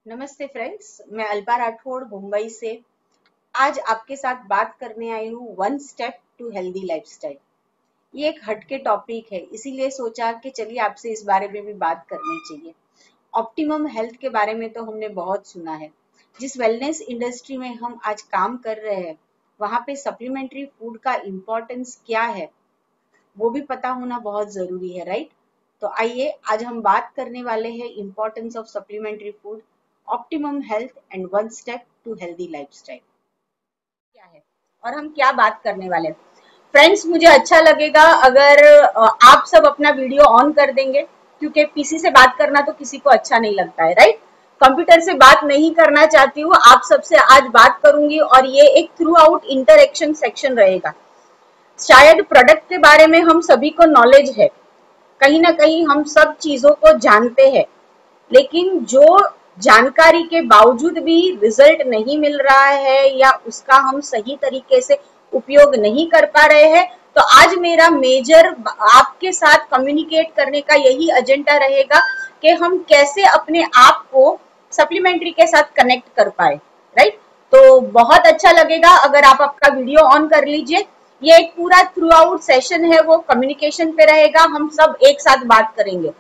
नमस्ते फ्रेंड्स, मैं अल्पा राठौड़ मुंबई से आज आपके साथ बात करने आई हूँ one step to healthy lifestyle. ये एक हटके टॉपिक है, इसीलिए सोचा कि चलिए आपसे इस बारे में भी बात करनी चाहिए। ऑप्टिमम हेल्थ के बारे में तो हमने बहुत सुना है। जिस वेलनेस इंडस्ट्री में हम आज काम कर रहे हैं, वहाँ पे सप्लीमेंट्री फूड का इम्पोर्टेंस क्या है वो भी पता होना बहुत जरूरी है, राइट? तो आइए आज हम बात करने वाले हैं importance of supplementary food, optimum health and one step to healthy lifestyle क्या है और हम क्या बात करने वाले हैं। फ्रेंड्स, मुझे अच्छा लगेगा अगर आप सब अपना वीडियो ऑन कर देंगे, क्योंकि पीसी से बात करना तो किसी को अच्छा नहीं लगता है, राइट? कंप्यूटर से बात नहीं करना चाहती हूँ, आप सबसे आज बात करूंगी और ये एक थ्रू आउट इंटरेक्शन सेक्शन रहेगा। शायद प्रोडक्ट के बारे में हम सभी को नॉलेज है, कहीं ना कहीं हम सब चीजों को जानते हैं, लेकिन जो जानकारी के बावजूद भी रिजल्ट नहीं मिल रहा है या उसका हम सही तरीके से उपयोग नहीं कर पा रहे हैं, तो आज मेरा मेजर आपके साथ कम्युनिकेट करने का यही एजेंडा रहेगा कि हम कैसे अपने आप को सप्लीमेंट्री के साथ कनेक्ट कर पाए, राइट? तो बहुत अच्छा लगेगा अगर आप आपका वीडियो ऑन कर लीजिए। ये एक पूरा थ्रू आउट सेशन है, वो कम्युनिकेशन पे रहेगा, हम सब एक साथ बात करेंगे।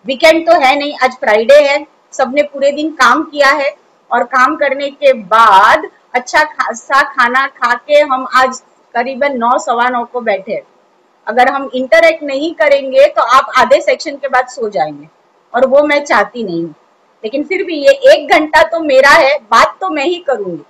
वीकेंड तो है नहीं, आज फ्राइडे है, सबने पूरे दिन काम किया है और काम करने के बाद अच्छा खासा खाना खा के हम आज करीबन 9 सवा 9 को बैठे। अगर हम इंटरेक्ट नहीं करेंगे तो आप आधे सेक्शन के बाद सो जाएंगे और वो मैं चाहती नहीं हूँ। लेकिन फिर भी ये 1 घंटा तो मेरा है, बात तो मैं ही करूंगी,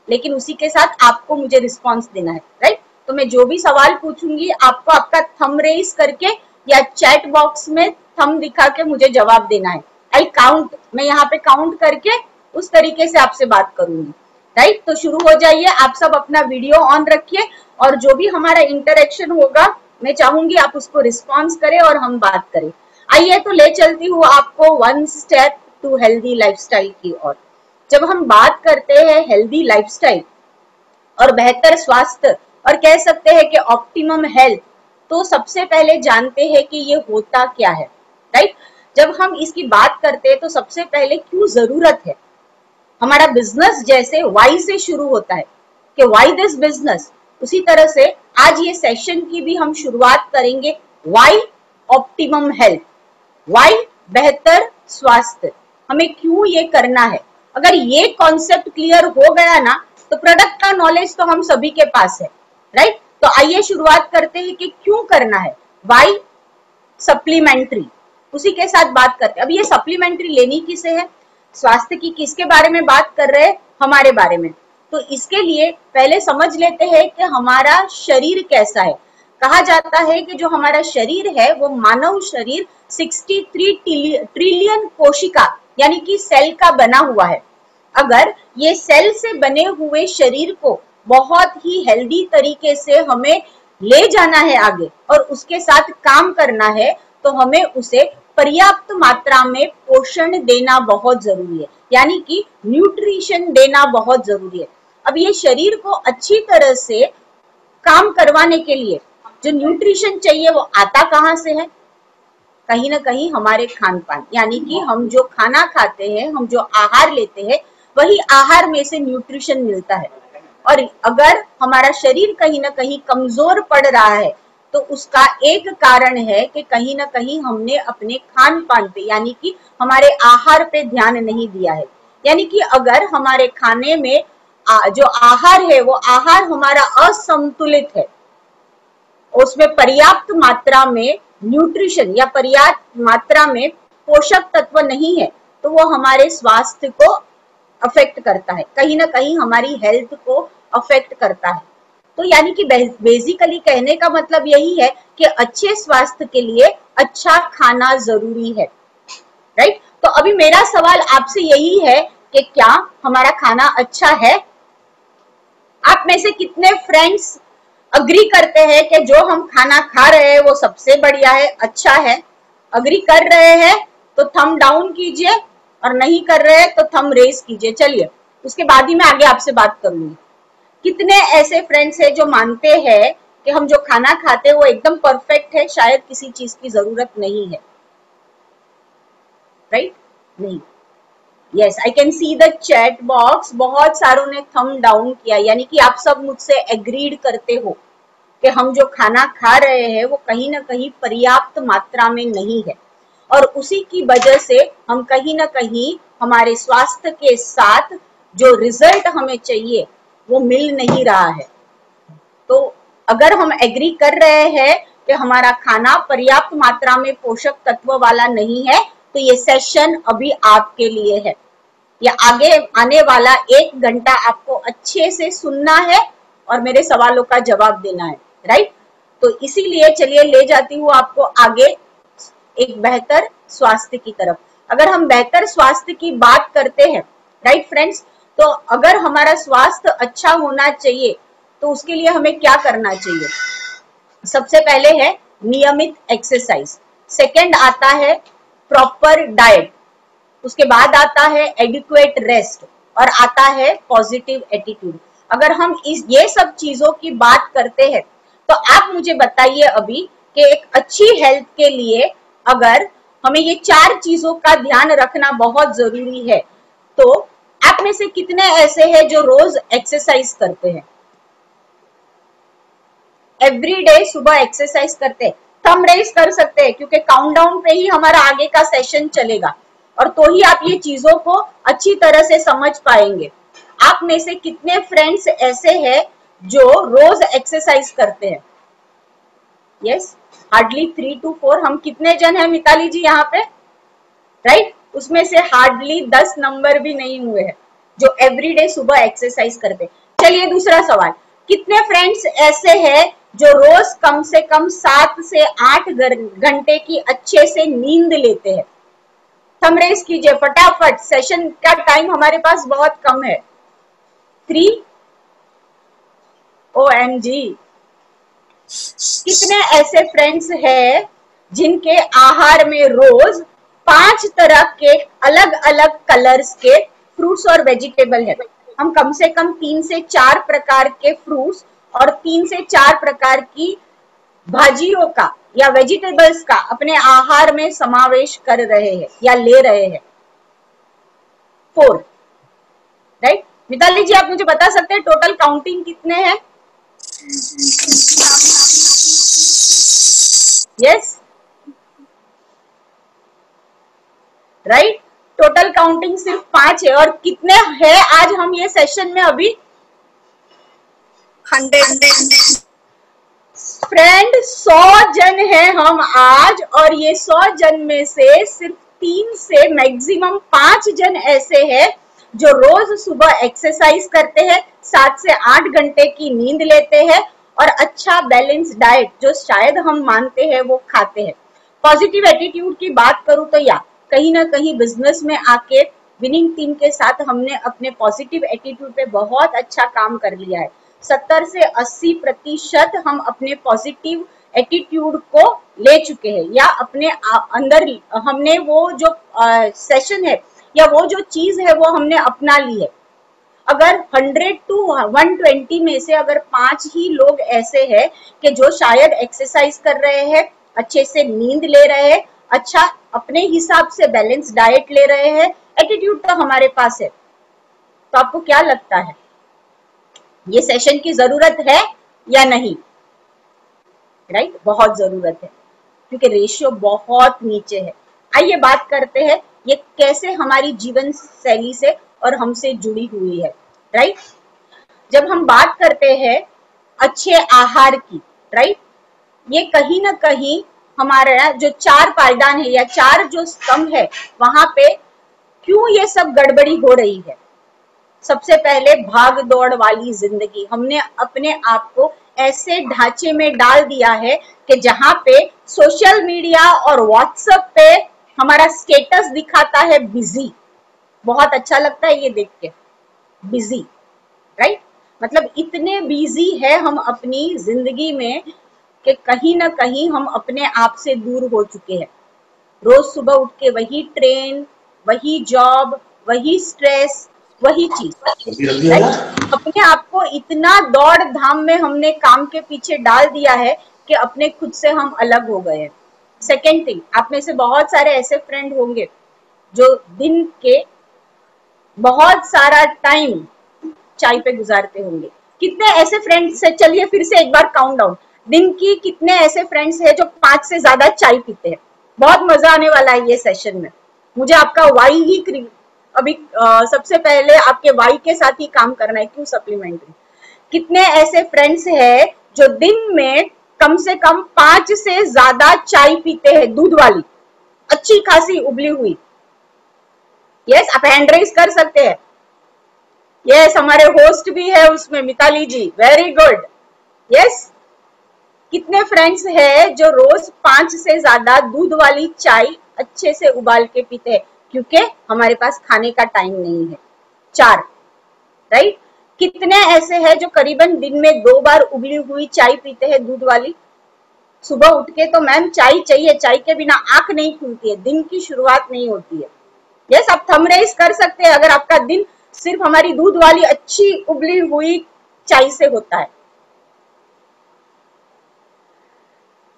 लेकिन उसी के साथ आपको मुझे रिस्पॉन्स देना है, राइट? तो मैं जो भी सवाल पूछूंगी आपको आपका थंब रेज करके या चैट बॉक्स में थंब दिखा के मुझे जवाब देना है। आई काउंट, मैं यहाँ पे काउंट करके उस तरीके से आपसे बात करूंगी, राइट? तो शुरू हो जाइए, आप सब अपना वीडियो ऑन रखिए और जो भी हमारा इंटरेक्शन होगा मैं चाहूंगी आप उसको रिस्पॉन्स करें और हम बात करें। आइए तो ले चलती हूँ आपको one step to healthy lifestyle की ओर। जब हम बात करते हैं हेल्दी लाइफस्टाइल और बेहतर स्वास्थ्य और कह सकते हैं कि ऑप्टिमम हेल्थ, तो सबसे पहले जानते हैं कि ये होता क्या है, राइट? जब हम इसकी बात करते हैं तो सबसे पहले क्यों जरूरत है। हमारा बिजनेस जैसे वाई से शुरू होता है कि वाई दिस बिजनेस, उसी तरह से आज ये सेशन की भी हम शुरुआत करेंगे वाई ऑप्टिमम हेल्थ, वाई बेहतर स्वास्थ्य, हमें क्यों ये करना है। अगर ये कॉन्सेप्ट क्लियर हो गया ना, तो प्रोडक्ट का नॉलेज तो हम सभी के पास है, राइट? तो आइए शुरुआत करते हैं कि क्यों करना है, वाई सप्लीमेंट्री, उसी के साथ बात करते हैं। अब ये सप्लीमेंट्री लेनी किसे है, स्वास्थ्य की किसके बारे में बात कर रहे हैं, हमारे बारे में। तो इसके लिए पहले समझ लेते हैं कि हमारा शरीर कैसा है। कहा जाता है कि जो हमारा शरीर है वो मानव शरीर 63 ट्रिलियन कोशिका यानी कि सेल का बना हुआ है। अगर ये सेल से बने हुए शरीर को बहुत ही हेल्दी तरीके से हमें ले जाना है आगे और उसके साथ काम करना है, तो हमें उसे पर्याप्त मात्रा में पोषण देना बहुत जरूरी है, यानी कि न्यूट्रिशन देना बहुत जरूरी है। अब ये शरीर को अच्छी तरह से काम करवाने के लिए जो न्यूट्रिशन चाहिए वो आता कहाँ से है, कहीं ना कहीं हमारे खान पान, यानी कि हम जो खाना खाते हैं, हम जो आहार लेते हैं, वही आहार में से न्यूट्रिशन मिलता है। और अगर हमारा शरीर कहीं ना कहीं कमजोर पड़ रहा है, तो उसका एक कारण है कि कहीं ना कहीं हमने अपने खान पान पे यानी कि हमारे आहार पे ध्यान नहीं दिया है। यानी कि अगर हमारे खाने में जो आहार है वो आहार हमारा असंतुलित है, उसमें पर्याप्त मात्रा में न्यूट्रिशन या पर्याप्त मात्रा में पोषक तत्व नहीं है, तो वो हमारे स्वास्थ्य को अफेक्ट करता है, कहीं ना कहीं हमारी हेल्थ को अफेक्ट करता है। तो यानी कि बेसिकली कहने का मतलब यही है कि अच्छे स्वास्थ्य के लिए अच्छा खाना जरूरी है, राइट? तो अभी मेरा सवाल आपसे यही है कि क्या हमारा खाना अच्छा है? आप में से कितने फ्रेंड्स अग्री करते हैं कि जो हम खाना खा रहे हैं वो सबसे बढ़िया है, अच्छा है? अग्री कर रहे हैं तो थंब डाउन कीजिए और नहीं कर रहे हैं तो थंब रेज कीजिए। चलिए, उसके बाद ही मैं आगे आपसे बात करूंगी। कितने ऐसे फ्रेंड्स हैं जो मानते हैं कि हम जो खाना खाते हैं वो एकदम परफेक्ट है, शायद किसी चीज की जरूरत नहीं है, राइट? नहीं, yes, I can see the chat box, बहुत सारों ने थम डाउन किया, यानी कि आप सब मुझसे एग्रीड करते हो कि हम जो खाना खा रहे हैं वो कहीं ना कहीं पर्याप्त मात्रा में नहीं है, और उसी की वजह से हम कहीं ना कहीं हमारे स्वास्थ्य के साथ जो रिजल्ट हमें चाहिए वो मिल नहीं रहा है। तो अगर हम एग्री कर रहे हैं कि हमारा खाना पर्याप्त मात्रा में पोषक तत्व वाला नहीं है, तो ये सेशन अभी आपके लिए है। या आगे आने वाला 1 घंटा आपको अच्छे से सुनना है और मेरे सवालों का जवाब देना है, राइट। तो इसीलिए चलिए ले जाती हूँ आपको आगे एक बेहतर स्वास्थ्य की तरफ। अगर हम बेहतर स्वास्थ्य की बात करते हैं, राइट फ्रेंड्स, तो अगर हमारा स्वास्थ्य अच्छा होना चाहिए तो उसके लिए हमें क्या करना चाहिए? सबसे पहले है नियमित एक्सरसाइज, सेकंड आता है प्रॉपर डाइट, उसके बाद आता है एडिक्वेट रेस्ट, और आता है पॉजिटिव एटीट्यूड। अगर हम ये सब चीजों की बात करते हैं तो आप मुझे बताइए अभी कि एक अच्छी हेल्थ के लिए अगर हमें ये 4 चीजों का ध्यान रखना बहुत जरूरी है, तो आप में से कितने ऐसे हैं जो रोज एक्सरसाइज करते हैं? एवरी डे सुबह एक्सरसाइज करते हैं? थंब रेज कर सकते हैं, क्योंकि काउंटडाउन पे ही हमारा आगे का सेशन चलेगा, और तो ही आप ये चीजों को अच्छी तरह से समझ पाएंगे। आप में से कितने फ्रेंड्स ऐसे हैं जो रोज एक्सरसाइज करते हैं? Yes, hardly 3 to 4। हम कितने जन हैं मिताली जी यहाँ पे, राइट? उसमें से हार्डली 10 नंबर भी नहीं हुए हैं जो एवरीडे सुबह एक्सरसाइज करते। चलिए दूसरा सवाल, कितने फ्रेंड्स ऐसे हैं जो रोज कम से कम 7 से 8 घंटे की अच्छे से नींद लेते हैं? थंब रेज कीजिए फटाफट, सेशन का टाइम हमारे पास बहुत कम है। 3, OMG, कितने ऐसे फ्रेंड्स हैं जिनके आहार में रोज 5 तरह के अलग अलग कलर्स के फ्रूट्स और वेजिटेबल है? हम कम से कम 3 से 4 प्रकार के फ्रूट्स और 3 से 4 प्रकार की भाजियों का या वेजिटेबल्स का अपने आहार में समावेश कर रहे हैं या ले रहे हैं। 4, राइट? मिताली जी आप मुझे बता सकते हैं टोटल काउंटिंग कितने हैं? यस, राइट, टोटल काउंटिंग सिर्फ 5 है। और कितने हैं आज हम ये सेशन में अभी? 100 फ्रेंड, 100 जन हैं हम आज, और ये 100 जन में से सिर्फ 3 से मैक्सिमम 5 जन ऐसे हैं जो रोज सुबह एक्सरसाइज करते हैं, 7 से 8 घंटे की नींद लेते हैं, और अच्छा बैलेंस डाइट जो शायद हम मानते हैं वो खाते हैं। पॉजिटिव एटीट्यूड की बात करूं तो या कहीं ना कहीं बिजनेस में आके विनिंग टीम के साथ हमने अपने पॉजिटिव एटीट्यूड पे बहुत अच्छा काम कर लिया है। 70 से 80% हम अपने पॉजिटिव एटीट्यूड को ले चुके हैं, या अपने अंदर हमने वो जो सेशन है या वो जो चीज है वो हमने अपना ली है। अगर 100 to 120 में से अगर 5 ही लोग ऐसे हैं कि जो शायद एक्सरसाइज कर रहे हैं, अच्छे से नींद ले रहे हैं, अच्छा अपने हिसाब से बैलेंस डाइट ले रहे हैं, एटीट्यूड तो हमारे पास है, तो आपको क्या लगता है ये सेशन की जरूरत है या नहीं? राइट, बहुत जरूरत है, क्योंकि रेशियो बहुत नीचे है। आइए बात करते हैं ये कैसे हमारी जीवन शैली से और हमसे जुड़ी हुई है, राइट। जब हम बात करते हैं अच्छे आहार की, राइट, ये कहीं ना कहीं हमारा जो 4 पायदान है या 4 जो स्तंभ है वहां पे क्यों ये सब गड़बड़ी हो रही है? सबसे पहले भाग दौड़ वाली जिंदगी, हमने अपने आप को ऐसे ढांचे में डाल दिया है कि जहां पे सोशल मीडिया और व्हाट्सएप पे हमारा स्टेटस दिखाता है बिजी। बहुत अच्छा लगता है ये देख के, बिजी, राइट। मतलब इतने बिजी है हम अपनी जिंदगी में कि कहीं ना कहीं हम अपने आप से दूर हो चुके हैं। रोज सुबह उठ के वही ट्रेन, वही जॉब, वही स्ट्रेस, वही चीज, अपने आप को इतना दौड़ धाम में हमने काम के पीछे डाल दिया है कि अपने खुद से हम अलग हो गए हैं। सेकेंड थिंग, आप में से बहुत सारे ऐसे फ्रेंड होंगे जो दिन के बहुत सारा टाइम चाय पे गुजारते होंगे। कितने ऐसे फ्रेंड्स है, चलिए फिर से एक बार काउंट डाउन, दिन की कितने ऐसे फ्रेंड्स है जो 5 से ज्यादा चाय पीते हैं। बहुत मजा आने वाला है ये सेशन में। मुझे आपका वाई ही अभी सबसे पहले आपके वाई के साथ ही काम करना है, क्यों सप्लीमेंट्री। कितने ऐसे फ्रेंड्स है जो दिन में कम से कम 5 से ज्यादा चाय पीते हैं, दूध वाली अच्छी खासी उबली हुई। यस, आप हैंड रेज कर सकते हैं। यस, हमारे होस्ट भी है उसमें, मिताली जी, वेरी गुड। यस, कितने फ्रेंड्स है जो रोज 5 से ज्यादा दूध वाली चाय अच्छे से उबाल के पीते हैं, क्योंकि हमारे पास खाने का टाइम नहीं है। 4, राइट। कितने ऐसे हैं जो करीबन दिन में 2 बार उबली हुई चाय पीते हैं, दूध वाली। सुबह उठ के तो मैम चाय चाहिए, चाय के बिना आंख नहीं खुलती है, दिन की शुरुआत नहीं होती है। यस, आप थंब रेज कर सकते हैं अगर आपका दिन सिर्फ हमारी दूध वाली अच्छी उबली हुई चाय से होता है।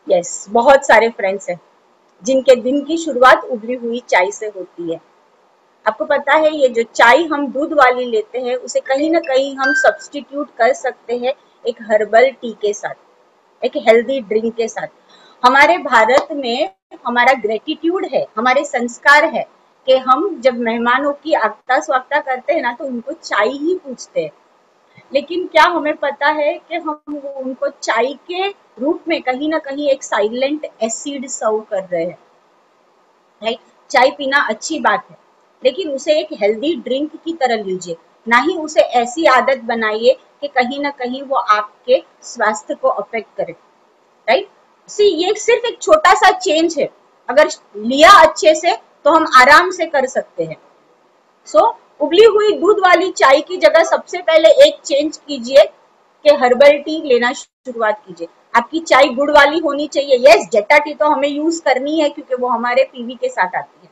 यस, बहुत सारे फ्रेंड्स हैं जिनके दिन की शुरुआत उबली हुई चाय से होती है। आपको पता है ये जो चाय हम दूध वाली लेते हैं उसे कहीं ना कहीं हम सब्स्टिट्यूट कर सकते हैं एक हर्बल टी के साथ, एक हेल्दी ड्रिंक के साथ। हमारे भारत में हमारा ग्रेटिट्यूड है, हमारे संस्कार है कि हम जब मेहमानों की आगता स्वागता करते हैं ना तो उनको चाय ही पूछते हैं। लेकिन क्या हमें पता है कि हम उनको चाय के रूप में कहीं ना कहीं एक साइलेंट एसिड सर्व कर रहे हैं, राइट। चाय पीना अच्छी बात है, लेकिन उसे एक हेल्दी ड्रिंक की तरह लीजिए, ना ही उसे ऐसी आदत बनाइए कि कहीं ना कहीं वो आपके स्वास्थ्य को अफेक्ट करे, राइट। सी, ये सिर्फ एक छोटा सा चेंज है, अगर लिया अच्छे से तो हम आराम से कर सकते हैं। सो उबली हुई दूध वाली चाय की जगह सबसे पहले एक चेंज कीजिए कि हर्बल टी लेना शुरुआत कीजिए। आपकी चाय गुड़ वाली होनी चाहिए। यस, जेटा टी तो हमें यूज करनी है क्योंकि वो हमारे पीवी के साथ आती है।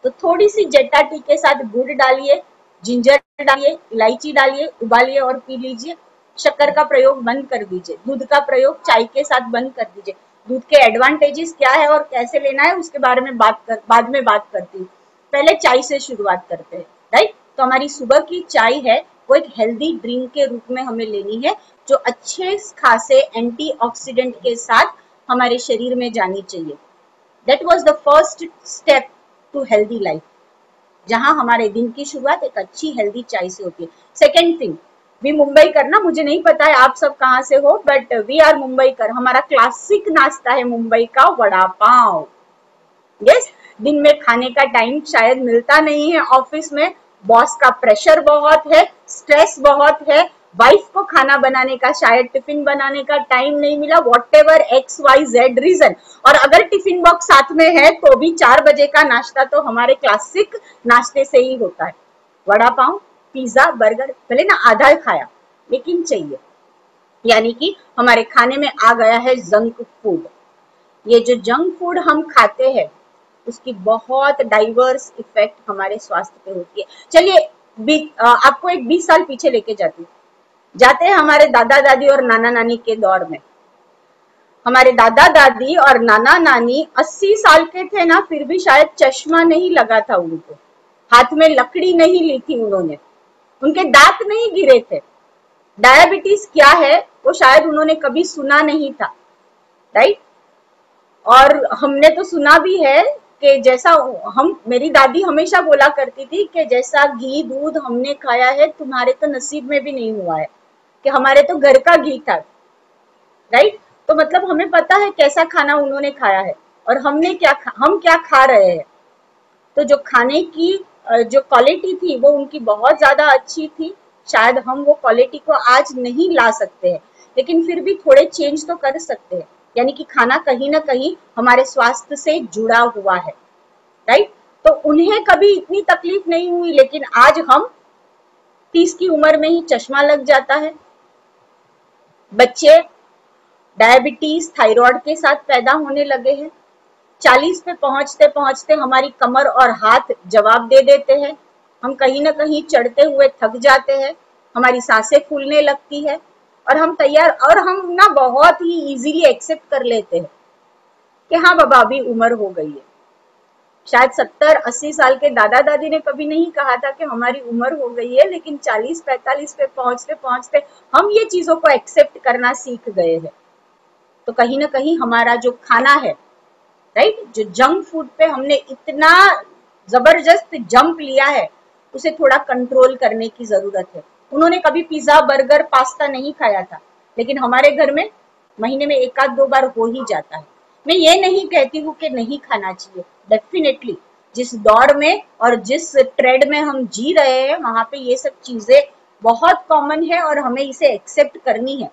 तो थोड़ी सी जेटा टी के साथ गुड़ डालिए, जिंजर डालिए, इलायची डालिए, उबालिए और पी लीजिए। शक्कर का प्रयोग बंद कर दीजिए, दूध का प्रयोग चाय के साथ बंद कर दीजिए। दूध के एडवांटेजेस क्या है और कैसे लेना है उसके बारे में बाद में बात करती हूँ। पहले चाय से शुरुआत करते हैं, राइट। तो हमारी सुबह की चाय है वो एक हेल्दी ड्रिंक के रूप में हमें लेनी है, जो अच्छे खासे एंटीऑक्सीडेंट के साथ हमारे शरीर में जानी चाहिए। That was the first step to healthy life, जहां हमारे दिन की शुरुआत एक अच्छी हेल्दी चाय से होती है। सेकेंड थिंग, वी मुंबई कर ना, मुझे नहीं पता है आप सब कहाँ से हो, बट वी आर मुंबई कर। हमारा क्लासिक नाश्ता है मुंबई का वड़ा पाव। यस, दिन में खाने का टाइम शायद मिलता नहीं है ऑफिस में, बॉस का प्रेशर बहुत है, स्ट्रेस बहुत है, वाइफ को खाना बनाने का, शायद टिफिन बनाने का टाइम नहीं मिला, व्हाटएवर XYZ रीजन। और अगर टिफिन बॉक्स साथ में है तो भी 4 बजे का नाश्ता तो हमारे क्लासिक नाश्ते से ही होता है, वड़ा पाव, पिज्जा, बर्गर। भले ना आधा खाया लेकिन चाहिए, यानी कि हमारे खाने में आ गया है जंक फूड। ये जो जंक फूड हम खाते हैं उसकी बहुत डाइवर्स इफेक्ट हमारे स्वास्थ्य पे होती है। चलिए आपको एक 20 साल पीछे लेके जाते हैं हमारे दादा दादी और नाना नानी के दौर में। हमारे दादा दादी और नाना नानी 80 साल के थे ना, फिर भी शायद चश्मा नहीं लगा था उनको, हाथ में लकड़ी नहीं ली थी उन्होंने, उनके दांत नहीं गिरे थे। डायबिटीज क्या है वो शायद उन्होंने कभी सुना नहीं था, राइट। और हमने तो सुना भी है कि जैसा हम, मेरी दादी हमेशा बोला करती थी कि जैसा घी दूध हमने खाया है तुम्हारे तो नसीब में भी नहीं हुआ है, कि हमारे तो घर का घी था, राइट। तो मतलब हमें पता है कैसा खाना उन्होंने खाया है और हम क्या खा रहे हैं। तो जो खाने की जो क्वालिटी थी वो उनकी बहुत ज्यादा अच्छी थी। शायद हम वो क्वालिटी को आज नहीं ला सकते हैं, लेकिन फिर भी थोड़े चेंज तो कर सकते हैं, यानी कि खाना कहीं ना कहीं हमारे स्वास्थ्य से जुड़ा हुआ है, राइट। तो उन्हें कभी इतनी तकलीफ नहीं हुई, लेकिन आज हम 30 की उम्र में ही चश्मा लग जाता है। बच्चे डायबिटीज, थायराइड के साथ पैदा होने लगे हैं। 40 पे पहुंचते पहुंचते हमारी कमर और हाथ जवाब दे देते हैं, हम कहीं ना कहीं चढ़ते हुए थक जाते हैं, हमारी सांसें फूलने लगती है और हम ना बहुत ही इजीली एक्सेप्ट कर लेते हैं कि हाँ बाबा अभी उम्र हो गई है। शायद 70-80 साल के दादा दादी ने कभी नहीं कहा था कि हमारी उम्र हो गई है, लेकिन 40-45 पे पहुंचते पहुंचते हम ये चीजों को एक्सेप्ट करना सीख गए हैं। तो कहीं ना कहीं हमारा जो खाना है, राइट, जो जंक फूड पे हमने इतना जबरदस्त जंप लिया है, उसे थोड़ा कंट्रोल करने की जरूरत है। उन्होंने कभी पिज्जा बर्गर पास्ता नहीं खाया था, लेकिन हमारे घर में महीने में 1-2 बार हो ही जाता है। मैं ये नहीं कहती हूँ कि नहीं खाना चाहिए, डेफिनेटली जिस दौर में और जिस ट्रेड में हम जी रहे हैं वहां पे ये सब चीजें बहुत कॉमन है और हमें इसे एक्सेप्ट करनी है।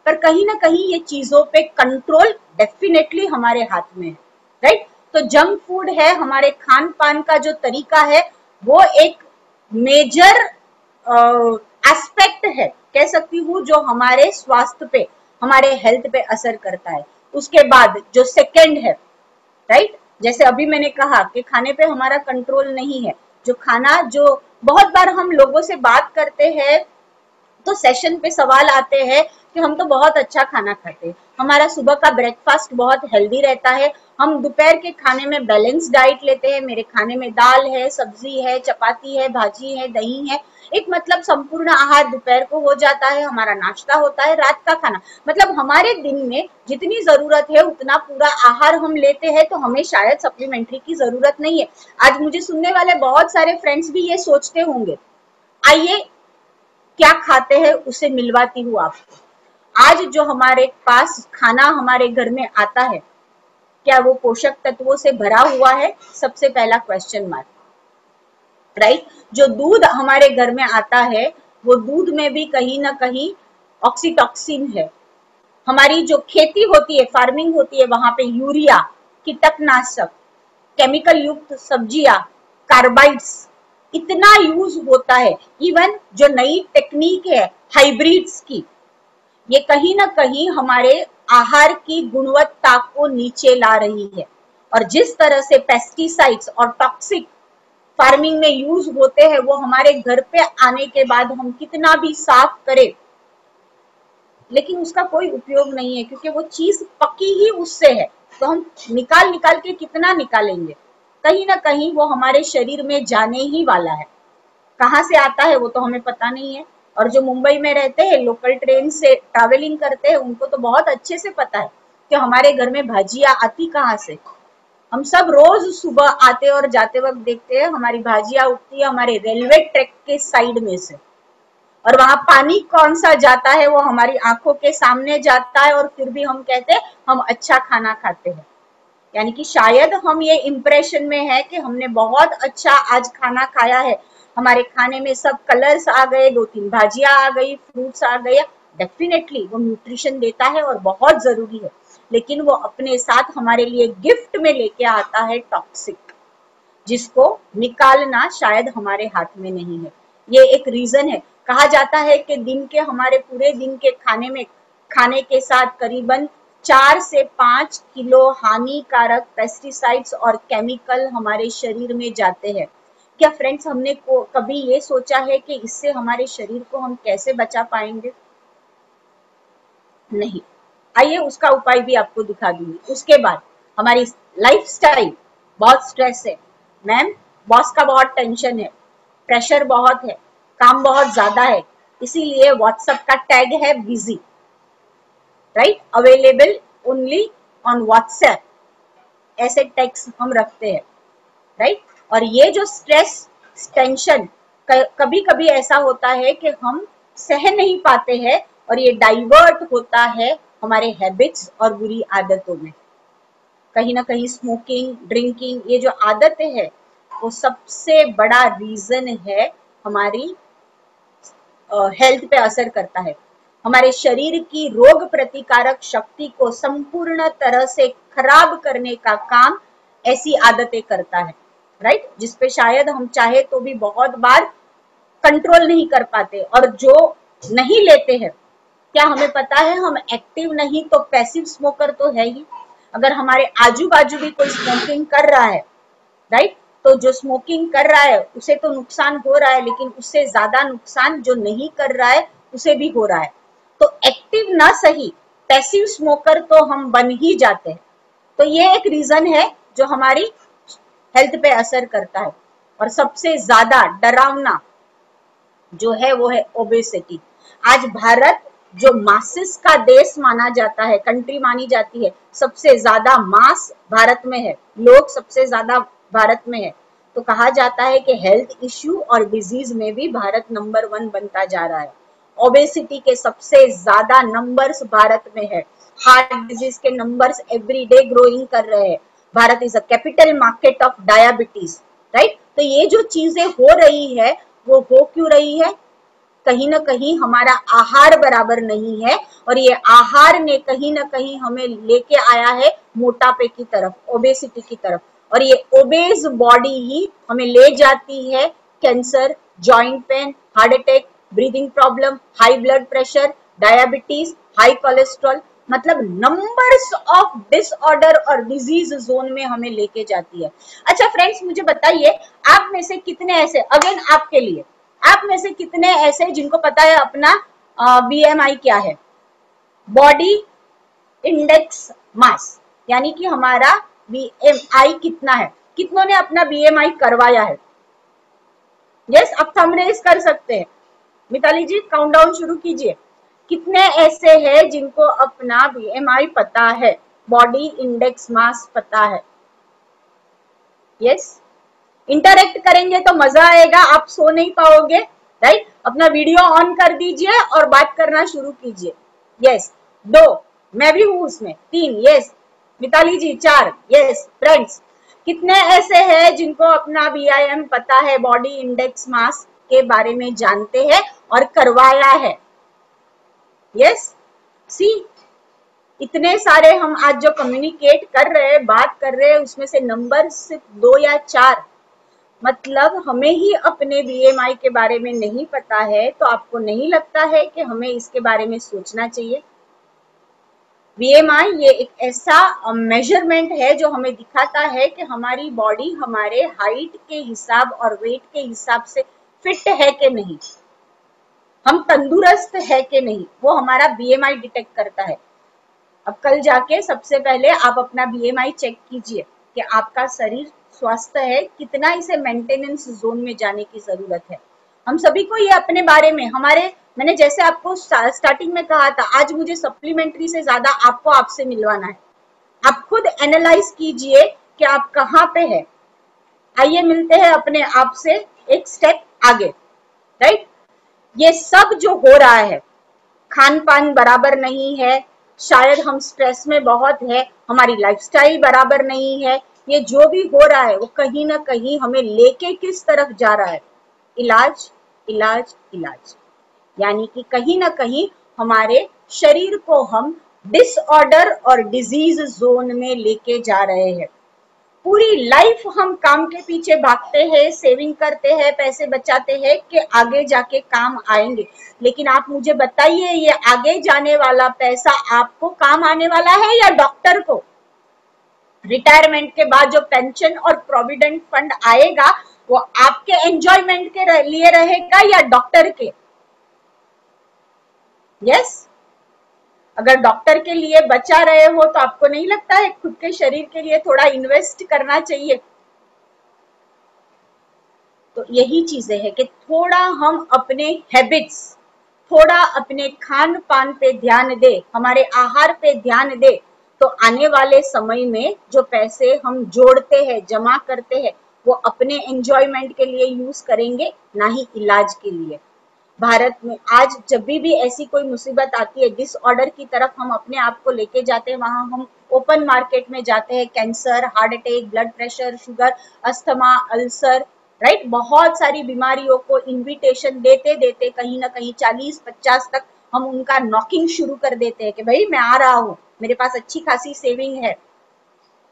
पर कहीं ना कहीं ये चीजों पे कंट्रोल डेफिनेटली हमारे हाथ में है, राइट। तो जंक फूड है, हमारे खान पान का जो तरीका है वो एक मेजर एस्पेक्ट है, कह सकती हूँ, जो हमारे स्वास्थ्य पे, हमारे हेल्थ पे असर करता है। उसके बाद जो सेकंड है, राइट, जैसे अभी मैंने कहा कि खाने पे हमारा कंट्रोल नहीं है। जो खाना, जो बहुत बार हम लोगों से बात करते हैं तो सेशन पे सवाल आते हैं कि हम तो बहुत अच्छा खाना खाते हैं, हमारा सुबह का ब्रेकफास्ट बहुत हेल्दी रहता है, हम दोपहर के खाने में बैलेंस डाइट लेते हैं, मेरे खाने में दाल है, सब्जी है, चपाती है, भाजी है, दही है, एक मतलब संपूर्ण आहार दोपहर को हो जाता है, हमारा नाश्ता होता है, रात का खाना, मतलब हमारे दिन में जितनी जरूरत है उतना पूरा आहार हम लेते हैं, तो हमें शायद सप्लीमेंट्री की जरूरत नहीं है। आज मुझे सुनने वाले बहुत सारे फ्रेंड्स भी ये सोचते होंगे। आइए क्या खाते हैं उसे मिलवाती हूँ आपको। आज जो हमारे पास खाना हमारे घर में आता है, क्या वो पोषक तत्वों से भरा हुआ है? सबसे पहला क्वेश्चन मार्क, राइट। जो दूध हमारे घर में आता है, वो दूध में भी कहीं ना कहीं ऑक्सीटॉक्सिन है। हमारी जो खेती होती है, फार्मिंग होती है, वहां पे यूरिया, कीटनाशक, केमिकल युक्त सब्जियां, कार्बाइड्स इतना यूज होता है। इवन जो नई टेक्निक है हाइब्रिड्स की, ये कहीं ना कहीं हमारे आहार की गुणवत्ता को नीचे ला रही है। और जिस तरह से पेस्टिसाइड्स और टॉक्सिक फार्मिंग में यूज होते हैं, वो हमारे घर पे आने के बाद हम कितना भी साफ करें, लेकिन उसका कोई उपयोग नहीं है, क्योंकि वो चीज पकी ही उससे है। तो हम निकाल निकाल के कितना निकालेंगे, कहीं ना कहीं वो हमारे शरीर में जाने ही वाला है। कहाँ से आता है वो तो हमें पता नहीं है। और जो मुंबई में रहते हैं, लोकल ट्रेन से ट्रैवलिंग करते हैं, उनको तो बहुत अच्छे से पता है कि हमारे घर में भाजियां आती कहाँ से। हम सब रोज सुबह आते और जाते वक्त देखते हैं हमारी भाजियां उठती है हमारे रेलवे ट्रैक के साइड में से, और वहां पानी कौन सा जाता है वो हमारी आंखों के सामने जाता है, और फिर भी हम कहते हैं हम अच्छा खाना खाते हैं। यानी कि शायद हम ये इम्प्रेशन में है कि हमने बहुत अच्छा आज खाना खाया है, हमारे खाने में सब कलर्स आ गए, 2-3 भाजियां आ गई, फ्रूट्स आ गया। डेफिनेटली वो न्यूट्रिशन देता है और बहुत जरूरी है, लेकिन वो अपने साथ हमारे लिए गिफ्ट में लेके आता है टॉक्सिक, जिसको निकालना शायद हमारे हाथ में नहीं है। ये एक रीजन है। कहा जाता है कि दिन के, हमारे पूरे दिन के खाने के साथ करीबन 4 से 5 किलो हानिकारक पेस्टिसाइड्स और केमिकल हमारे शरीर में जाते हैं। क्या फ्रेंड्स, हमने कभी ये सोचा है कि इससे हमारे शरीर को हम कैसे बचा पाएंगे? नहीं। आइए उसका उपाय भी आपको दिखा दूंगी। उसके बाद हमारी लाइफस्टाइल, बहुत स्ट्रेस है मैम, बॉस का बहुत टेंशन है, प्रेशर बहुत है, काम बहुत ज्यादा है, इसीलिए व्हाट्सएप का टैग है busy, right, available only on WhatsApp, ऐसे टैग्स हम रखते हैं, राइट। और ये जो स्ट्रेस, टेंशन, कभी कभी ऐसा होता है कि हम सह नहीं पाते हैं और ये डाइवर्ट होता है हमारे हैबिट्स और बुरी आदतों में। कहीं ना कहीं स्मोकिंग, ड्रिंकिंग, ये जो आदतें हैं वो सबसे बड़ा रीजन है, हमारी हेल्थ पे असर करता है। हमारे शरीर की रोग प्रतिकारक शक्ति को संपूर्ण तरह से खराब करने का काम ऐसी आदतें करता है, राइट, जिसपे शायद हम चाहे तो भी बहुत बार कंट्रोल नहीं कर पाते। और जो नहीं लेते हैं, क्या हमें पता है हम एक्टिव नहीं तो पैसिव स्मोकर तो है ही। अगर हमारे आजू बाजू भी कोई स्मोकिंग कर रहा है, राइट, तो जो स्मोकिंग कर रहा है उसे तो नुकसान हो रहा है, लेकिन उससे ज्यादा नुकसान जो नहीं कर रहा है उसे भी हो रहा है। तो एक्टिव ना सही, पैसिव स्मोकर तो हम बन ही जाते हैं। तो ये एक रीजन है जो हमारी हेल्थ पे असर करता है। और सबसे ज्यादा डरावना जो है वो है ओबेसिटी। आज भारत जो मासिस का देश माना जाता है, कंट्री मानी जाती है, सबसे ज्यादा मास भारत में है, लोग सबसे ज्यादा भारत में है। तो कहा जाता है कि हेल्थ इश्यू और डिजीज में भी भारत नंबर 1 बनता जा रहा है। ओबेसिटी के सबसे ज्यादा नंबर्स भारत में है। हार्ट डिजीज के नंबर्स एवरी डे ग्रोइंग कर रहे हैं। Bharat is a capital market of diabetes, right. तो ये जो चीजें हो रही है वो हो क्यों रही है? कहीं ना कहीं हमारा आहार बराबर नहीं है, और ये आहार ने कहीं ना कहीं हमें लेके आया है मोटापे की तरफ, ओबेसिटी की तरफ। और ये ओबेस बॉडी ही हमें ले जाती है cancer, joint pain, heart attack, breathing problem, high blood pressure, diabetes, high cholesterol, मतलब नंबर्स ऑफ डिसऑर्डर और डिजीज जोन में हमें लेके जाती है। अच्छा फ्रेंड्स, मुझे बताइए, आप में से कितने ऐसे, अगेन आपके लिए, आप में से कितने ऐसे जिनको पता है अपना बीएमआई क्या है? बॉडी इंडेक्स मास, यानी कि हमारा बीएमआई कितना है। कितनों ने अपना बीएमआई करवाया है? यस, आप थंब रेज कर सकते हैं। मिताली जी काउंटडाउन शुरू कीजिए। कितने ऐसे हैं जिनको अपना बीएमआई पता है, बॉडी इंडेक्स मास पता है? यस, इंटरेक्ट करेंगे तो मजा आएगा, आप सो नहीं पाओगे, राइट। अपना वीडियो ऑन कर दीजिए और बात करना शुरू कीजिए। यस, 2, मैं भी हूं उसमें, 3, यस, मिताली जी 4, यस। फ्रेंड्स, कितने ऐसे हैं जिनको अपना बीआईएम पता है, बॉडी इंडेक्स मास के बारे में जानते हैं और करवाया है? यस, सी, इतने सारे हम आज जो कम्युनिकेट कर रहे हैं, बात कर रहे हैं, उसमें से नंबर सिर्फ 2 या 4, मतलब हमें ही अपने बीएमआई के बारे में नहीं पता है। तो आपको नहीं लगता है कि हमें इसके बारे में सोचना चाहिए? बीएमआई ये एक ऐसा मेजरमेंट है जो हमें दिखाता है कि हमारी बॉडी हमारे हाइट के हिसाब और वेट के हिसाब से फिट है कि नहीं, हम तंदुरुस्त है कि नहीं, वो हमारा बीएमआई डिटेक्ट करता है। अब कल जाके सबसे पहले आप अपना बीएमआई चेक कीजिए कि आपका शरीर स्वस्थ है, कितना इसे मेंटेनेंस जोन में जाने की जरूरत है। हम सभी को ये अपने बारे में, हमारे, मैंने जैसे आपको स्टार्टिंग में कहा था, आज मुझे सप्लीमेंट्री से ज्यादा आपको आपसे मिलवाना है। आप खुद एनालाइज कीजिए कि आप कहाँ पे है। आइए मिलते हैं अपने आप से एक स्टेप आगे, राइट। ये सब जो हो रहा है, खान पान बराबर नहीं है, शायद हम स्ट्रेस में बहुत है, हमारी लाइफस्टाइल बराबर नहीं है, ये जो भी हो रहा है वो कहीं ना कहीं हमें लेके किस तरफ जा रहा है? इलाज, इलाज, इलाज। यानी कि कहीं ना कहीं हमारे शरीर को हम डिसऑर्डर और डिजीज जोन में लेके जा रहे हैं। पूरी लाइफ हम काम के पीछे भागते हैं, सेविंग करते हैं, पैसे बचाते हैं कि आगे जाके काम आएंगे। लेकिन आप मुझे बताइए, ये आगे जाने वाला पैसा आपको काम आने वाला है या डॉक्टर को? रिटायरमेंट के बाद जो पेंशन और प्रोविडेंट फंड आएगा वो आपके एंजॉयमेंट के लिए रहेगा या डॉक्टर के? यस, अगर डॉक्टर के लिए बचा रहे हो तो आपको नहीं लगता है खुद के शरीर के लिए थोड़ा इन्वेस्ट करना चाहिए? तो यही चीजें है कि थोड़ा हम अपने हैबिट्स, थोड़ा अपने खान पान पे ध्यान दे, हमारे आहार पे ध्यान दे, तो आने वाले समय में जो पैसे हम जोड़ते हैं, जमा करते हैं, वो अपने एंजॉयमेंट के लिए यूज करेंगे, ना ही इलाज के लिए। भारत में आज जब भी ऐसी कोई मुसीबत आती है, डिसऑर्डर की तरफ हम अपने आप को लेके जाते हैं, वहां हम ओपन मार्केट में जाते हैं, cancer, heart attack, blood pressure, sugar, asthma, ulcer, right, बहुत सारी बीमारियों को इनविटेशन देते देते कहीं ना कहीं 40-50 तक हम उनका नॉकिंग शुरू कर देते हैं कि भाई मैं आ रहा हूँ, मेरे पास अच्छी खासी सेविंग है,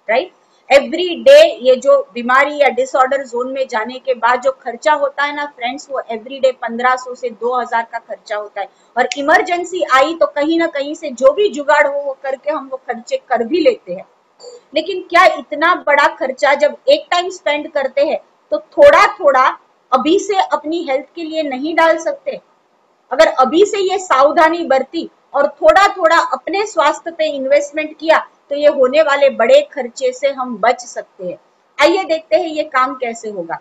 राइट। एवरी डे ये जो बीमारी या डिसऑर्डर जोन में जाने के बाद जो खर्चा होता है ना फ्रेंड्स, वो एवरी डे 1500 से 2000 का खर्चा होता है। और इमरजेंसी आई तो कहीं ना कहीं से जो भी जुगाड़ हो वो करके हम वो खर्चे कर भी लेते हैं। लेकिन क्या इतना बड़ा खर्चा जब एक टाइम स्पेंड करते हैं तो थोड़ा थोड़ा अभी से अपनी हेल्थ के लिए नहीं डाल सकते? अगर अभी से ये सावधानी बरती और थोड़ा थोड़ा अपने स्वास्थ्य पे इन्वेस्टमेंट किया तो ये होने वाले बड़े खर्चे से हम बच सकते हैं। आइए देखते हैं ये काम कैसे होगा।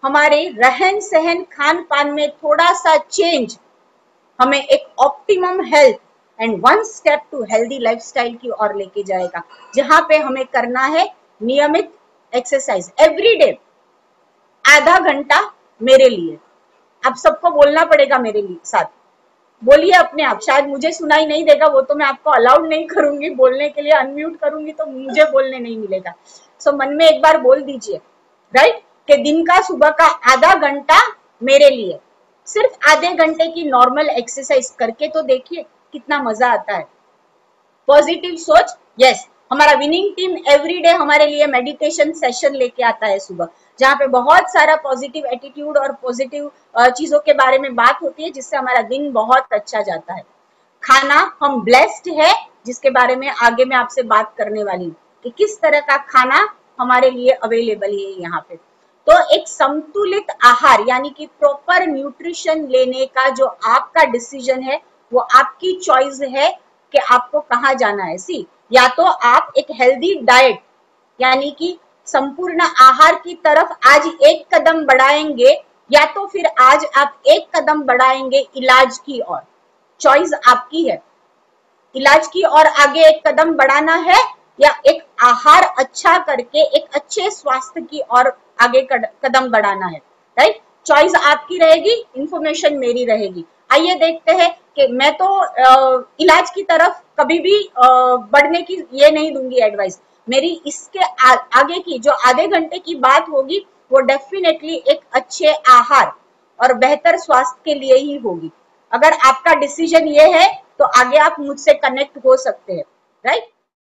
हमारे रहन सहन खान पान में थोड़ा सा चेंज हमें एक optimum health and one step to healthy lifestyle की ओर लेके जाएगा, जहां पे हमें करना है नियमित एक्सरसाइज एवरी डे, आधा घंटा मेरे लिए। आप सबको बोलना पड़ेगा मेरे लिए साथ, बोलिए अपने आप, शायद मुझे सुनाई नहीं देगा, वो तो मैं आपको अलाउड नहीं करूंगी बोलने के लिए, अनम्यूट करूंगी तो मुझे बोलने नहीं मिलेगा। सो मन में एक बार बोल दीजिए, राइट, कि दिन का सुबह का आधा घंटा मेरे लिए, सिर्फ आधे घंटे की नॉर्मल एक्सरसाइज करके तो देखिए कितना मजा आता है। पॉजिटिव सोच, यस, हमारा विनिंग टीम एवरीडे हमारे लिए मेडिटेशन सेशन लेके आता है सुबह, जहाँ पे बहुत सारा पॉजिटिव एटीट्यूड और पॉजिटिव चीजों के बारे में बात होती है, जिससे हमारा दिन बहुत अच्छा जाता है। खाना, हम ब्लेस्ड है, जिसके बारे में आगे मैं आपसे बात करने वाली हूँ कि किस तरह का खाना हमारे लिए अवेलेबल है यहाँ पे। तो एक संतुलित आहार यानी कि प्रॉपर न्यूट्रिशन लेने का जो आपका डिसीजन है, वो आपकी चॉइस है कि आपको कहाँ जाना है। सी, या तो आप एक हेल्दी डाइट यानी कि संपूर्ण आहार की तरफ आज एक कदम बढ़ाएंगे, या तो फिर आज आप एक कदम बढ़ाएंगे इलाज की ओर। चॉइस आपकी है, इलाज की ओर आगे एक कदम बढ़ाना है या एक आहार अच्छा करके एक अच्छे स्वास्थ्य की ओर आगे कदम बढ़ाना है, राइट। चॉइस आपकी रहेगी, इंफॉर्मेशन मेरी रहेगी। आइए देखते हैं कि मैं तो इलाज की तरफ कभी भी बढ़ने की ये नहीं दूंगी एडवाइस। मेरी इसके आगे की जो आधे घंटे की बात होगी वो डेफिनेटली एक अच्छे आहार और बेहतर स्वास्थ्य के लिए ही होगी। अगर आपका डिसीजन ये है तो आगे आप मुझसे कनेक्ट हो सकते हैं, राइट।